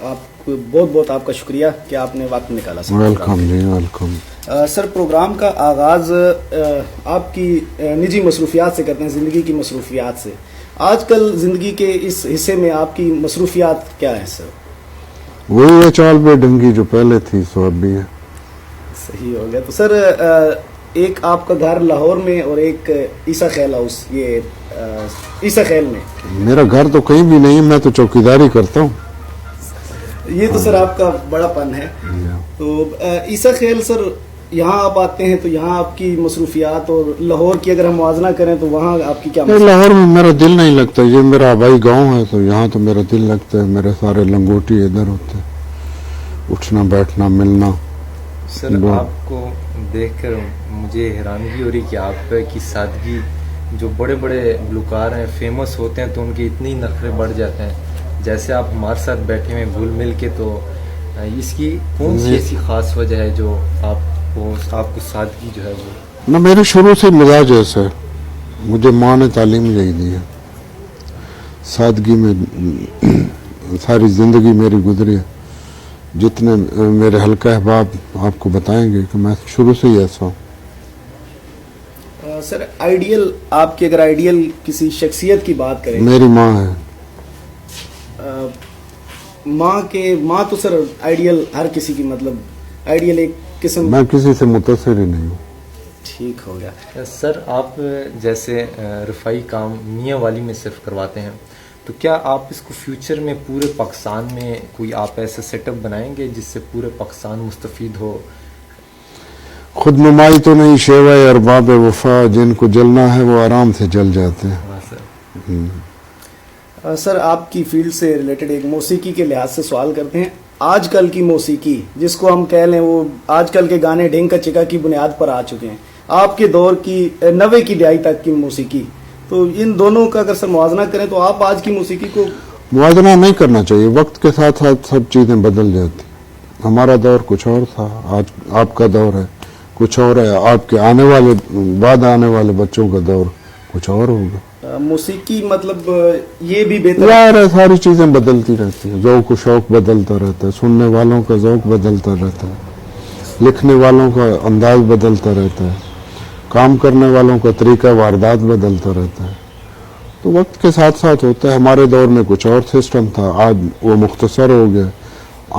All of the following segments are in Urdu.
آپ بہت بہت آپ کا شکریہ کہ آپ نے وقت نکالا سر. ویلکم جی ویلکم. سر پروگرام کا آغاز آپ کی نجی مصروفیات سے کرتے ہیں, زندگی کی مصروفیات سے. آج کل زندگی کے اس حصے میں آپ کی مصروفیات کیا ہیں سر؟ وہی ہے چال پہ ڈنگی جو پہلے تھی سو اب بھی ہے. صحیح ہو گیا. تو سر ایک آپ کا گھر لاہور میں اور ایک عیسیٰ خیل ہاؤس, یہ عیسیٰ خیل میں. میرا گھر تو کہیں بھی نہیں, میں تو چوکیداری کرتا ہوں. یہ تو سر آپ کا بڑا پن ہے. تو عیسیٰ خیل سر یہاں آپ آتے ہیں تو یہاں آپ کی مصروفیات اور لاہور کی اگر ہم موازنہ کریں تو وہاں آپ کی کیا لاہور میں میرا دل نہیں لگتا. یہ میرا آبائی گاؤں ہے تو یہاں تو میرا دل لگتا ہے. میرے سارے لنگوٹی ادھر ہوتے, اٹھنا بیٹھنا ملنا. سر آپ کو دیکھ کر مجھے حیرانگی ہو رہی کہ آپ کی سادگی, جو بڑے بڑے گلوکار ہیں فیمس ہوتے ہیں تو ان کے اتنے نخرے بڑھ جاتے ہیں, جیسے آپ ہمارے ساتھ بیٹھے ہوئے گھل مل کے. تو اس کی کون سی ایسی خاص وجہ ہے جو آپ کو سادگی جو ہے وہ؟ نہ میرے شروع سے مزاج ایسا ہے, مجھے ماں نے تعلیم یہی دی ہے. سادگی میں ساری زندگی میری گزری ہے. جتنے میرے حلقہ احباب آپ کو بتائیں گے کہ میں شروع سے ہی ایسا ہوں. سر آئیڈیل, آپ کی اگر آئیڈیل کسی شخصیت کی بات کریں, میری ماں ہے. ماں تو سر آئیڈیل ہر کسی کی, مطلب آئیڈیل ایک قسم. میں کسی سے متاثر ہی نہیں ہوں. ٹھیک ہو گیا. سر آپ جیسے رفائی کام میاں والی میں صرف کرواتے ہیں, تو کیا آپ اس کو فیوچر میں پورے پاکستان میں کوئی آپ ایسا سیٹ اپ بنائیں گے جس سے پورے پاکستان مستفید ہو؟ خود نمائی تو نہیں شیوہ ارباب وفا, جن کو جلنا ہے وہ آرام سے جل جاتے ہیں. ہاں سر. سر آپ کی فیلڈ سے ریلیٹڈ ایک موسیقی کے لحاظ سے سوال کرتے ہیں. آج کل کی موسیقی جس کو ہم کہہ لیں, وہ آج کل کے گانے ڈھنگ کا چکا کی بنیاد پر آ چکے ہیں. آپ کے دور کی 90 کی دہائی تک کی موسیقی, تو ان دونوں کا اگر سر موازنہ کریں تو آپ آج کی موسیقی کو موازنہ نہیں کرنا چاہیے. وقت کے ساتھ ساتھ سب چیزیں بدل جاتی. ہمارا دور کچھ اور تھا, آج آپ کا دور ہے کچھ اور ہے, آپ کے آنے والے بعد آنے والے بچوں کا دور کچھ اور ہوگا. موسیقی مطلب یہ بھی بہتر یار ساری چیزیں بدلتی رہتی ہیں. ذوق و شوق بدلتا رہتا ہے, سننے والوں کا ذوق بدلتا رہتا ہے, لکھنے والوں کا انداز بدلتا رہتا ہے, کام کرنے والوں کا طریقہ واردات بدلتا رہتا ہے. تو وقت کے ساتھ ساتھ ہوتا ہے. ہمارے دور میں کچھ اور سسٹم تھا, آج وہ مختصر ہو گیا,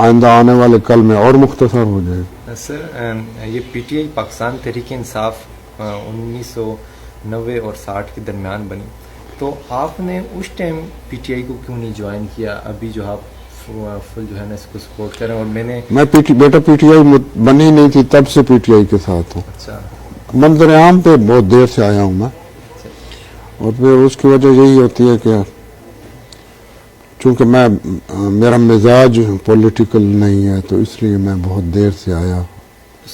آئندہ آنے والے کل میں اور مختصر ہو جائے گا. سر یہ P T I Pakistan Tehreek Insaf 1990 اور 60 کے درمیان بنی, تو آپ نے اس ٹائم پی ٹی آئی کو کیوں نہیں جوائن کیا؟ ابھی جو آپ فل جو ہے نا اس کو سپورٹ کریں. اور میں بیٹا پی ٹی آئی بنی نہیں تھی تب سے پی ٹی آئی کے ساتھ ہوں. اچھا. منظر عام پہ بہت دیر سے آیا ہوں میں, اور پھر اس کی وجہ یہی ہوتی ہے کہ چونکہ میرا مزاج پولیٹیکل نہیں ہے تو اس لیے میں بہت دیر سے آیا.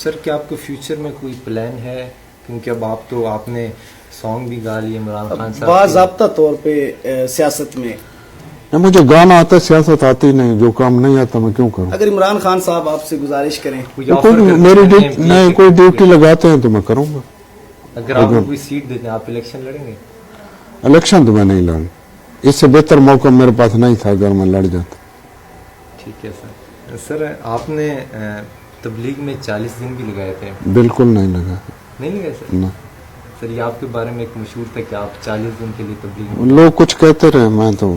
سر کیا آپ کو فیوچر میں کوئی پلان ہے؟ کیونکہ اب آپ نے سانگ بھی گا لیے عمران خان صاحب, باضابطہ طور پہ سیاست میں. مجھے گانا آتا ہے, سیاست آتی نہیں. جو کام نہیں آتا میں کیوں کروں؟ اگر عمران خان صاحب آپ سے گزارش کریں, کوئی ڈیوٹی لگاتے ہیں تو میں کروں گا. اگر آپ کو کوئی سیٹ دیتے ہیں آپ الیکشن لڑیں گے؟ الیکشن تو میں نہیں لڑوں, اس سے بہتر موقع میرے پاس نہیں تھا اگر میں لڑ جاتا. ٹھیک ہے سر. سر آپ نے تبلیغ میں 40 دن بھی لگائے تھے؟ بالکل نہیں لگا. نہیں لگائے سر؟ نہ. سر یہ آپ کے بارے میں ایک مشہور تھا کہ آپ 40 دن کے لیے تبلیغ. لوگ کچھ کہتے رہے, میں تو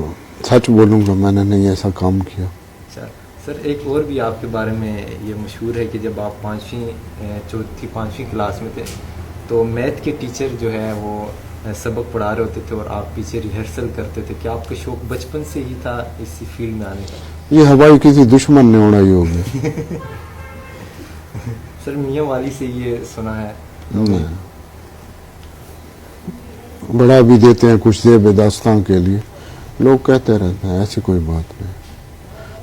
سچ بولوں گا, میں نے نہیں ایسا کام کیا. اچھا. سر ایک اور بھی آپ کے بارے میں یہ مشہور ہے کہ جب آپ 5ویں کلاس میں تھے تو میتھ کے ٹیچر جو ہے وہ سبق پڑھا رہے ہوتے تھے اور آپ پیچھے ریہرسل کرتے تھے. کیا آپ کا شوق بچپن سے ہی تھا اسی فیلڈ میں آنے کا؟ یہ ہوائی کسی دشمن نے اڑائی ہوگی. سر میاں والی سے یہ سنا ہے. بڑا بھی دیتے ہیں کچھ زیب داستان کے لیے, لوگ کہتے رہتے ہیں, ایسی کوئی بات نہیں.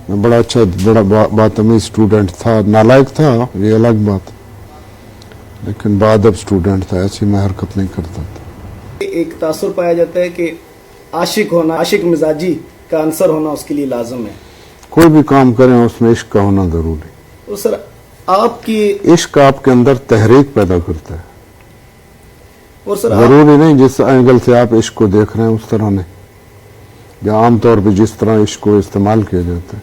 میں بڑا اچھا بڑا باتمیز اسٹوڈنٹ تھا, نالائق تھا یہ الگ بات, لیکن بادب اسٹوڈنٹ تھا, ایسی میں حرکت نہیں کرتا تھا. ایک تاثر پایا جاتا ہے کہ عاشق مزاجی کا عنصر ہونا اس کے لیے لازم ہے. کوئی بھی کام کریں اس میں عشق کا ہونا ضروری. تو سر آپ کی عشق آپ کے اندر تحریک پیدا کرتا ہے, اور سر ضروری نہیں جس اینگل سے آپ عشق کو دیکھ رہے ہیں اس طرح نہیں, یا عام طور پہ جس طرح عشق کو استعمال کیا جاتا ہے.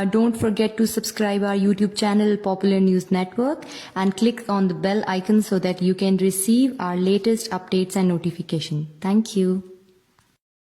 Don't forget to subscribe our YouTube channel Popular News Network and click on the bell icon so that you can receive our latest updates and notification. Thank you.